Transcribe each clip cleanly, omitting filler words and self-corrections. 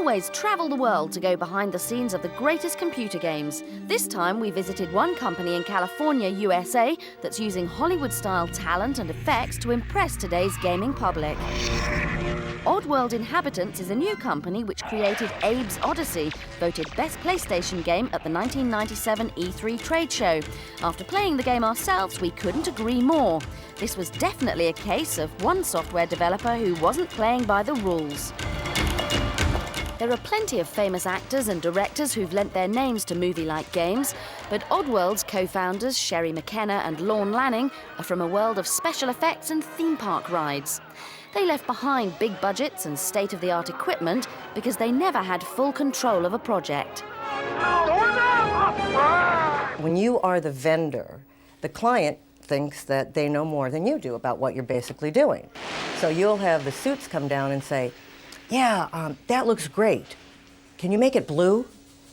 always travel the world to go behind the scenes of the greatest computer games. This time we visited one company in California, USA, that's using Hollywood-style talent and effects to impress today's gaming public. Oddworld Inhabitants is a new company which created Abe's Oddysee, voted Best PlayStation Game at the 1997 E3 trade show. After playing the game ourselves, we couldn't agree more. This was definitely a case of one software developer who wasn't playing by the rules. There are plenty of famous actors and directors who've lent their names to movie-like games, but Oddworld's co-founders Sherry McKenna and Lorne Lanning are from a world of special effects and theme park rides. They left behind big budgets and state-of-the-art equipment because they never had full control of a project. When you are the vendor, the client thinks that they know more than you do about what you're basically doing. So you'll have the suits come down and say, yeah, that looks great. Can you make it blue?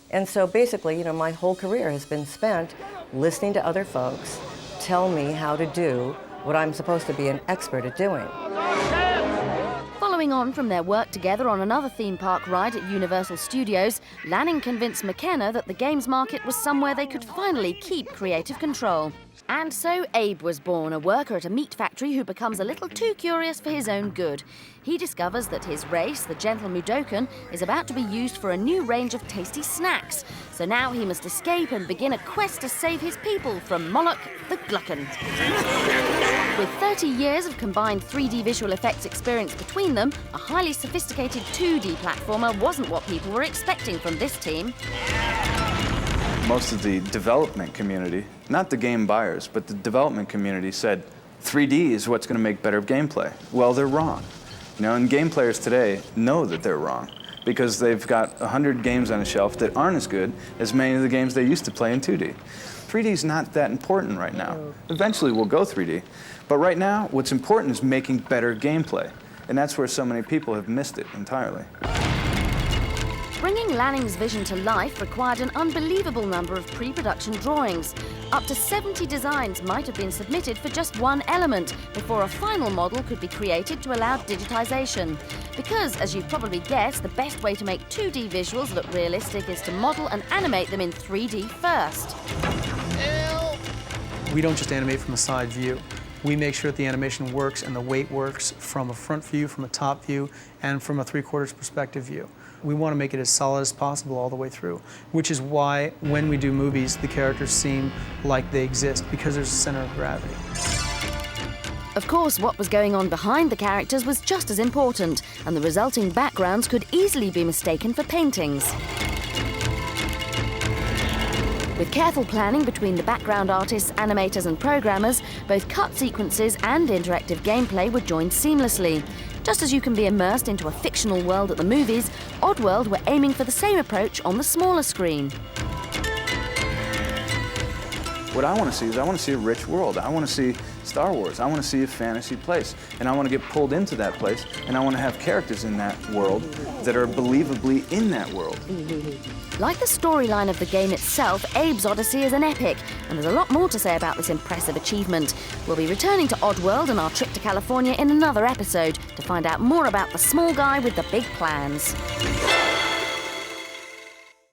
And so basically, my whole career has been spent listening to other folks tell me how to do what I'm supposed to be an expert at doing. Following on from their work together on another theme park ride at Universal Studios, Lanning convinced McKenna that the games market was somewhere they could finally keep creative control. And so Abe was born, a worker at a meat factory who becomes a little too curious for his own good. He discovers that his race, the gentle Mudokan, is about to be used for a new range of tasty snacks. So now he must escape and begin a quest to save his people from Moloch the Glutton. With 30 years of combined 3D visual effects experience between them, a highly sophisticated 2D platformer wasn't what people were expecting from this team. Most of the development community, not the game buyers, but the development community said 3D is what's going to make better gameplay. Well, they're wrong. And game players today know that they're wrong because they've got 100 games on a shelf that aren't as good as many of the games they used to play in 2D. 3D is not that important right now. Eventually we'll go 3D, but right now what's important is making better gameplay, and that's where so many people have missed it entirely. Bringing Lanning's vision to life required an unbelievable number of pre-production drawings. Up to 70 designs might have been submitted for just one element before a final model could be created to allow digitization. Because, as you've probably guessed, the best way to make 2D visuals look realistic is to model and animate them in 3D first. We don't just animate from a side view. We make sure that the animation works and the weight works from a front view, from a top view, and from a 3/4 perspective view. We want to make it as solid as possible all the way through, which is why when we do movies, the characters seem like they exist, because there's a center of gravity. Of course, what was going on behind the characters was just as important, and the resulting backgrounds could easily be mistaken for paintings. With careful planning between the background artists, animators and programmers, both cut sequences and interactive gameplay were joined seamlessly. Just as you can be immersed into a fictional world at the movies, Oddworld were aiming for the same approach on the smaller screen. What I want to see is I want to see a rich world. I want to see Star Wars. I want to see a fantasy place. And I want to get pulled into that place, and I want to have characters in that world that are believably in that world. Like the storyline of the game itself, Abe's Oddysee is an epic, and there's a lot more to say about this impressive achievement. We'll be returning to Oddworld and our trip to California in another episode to find out more about the small guy with the big plans.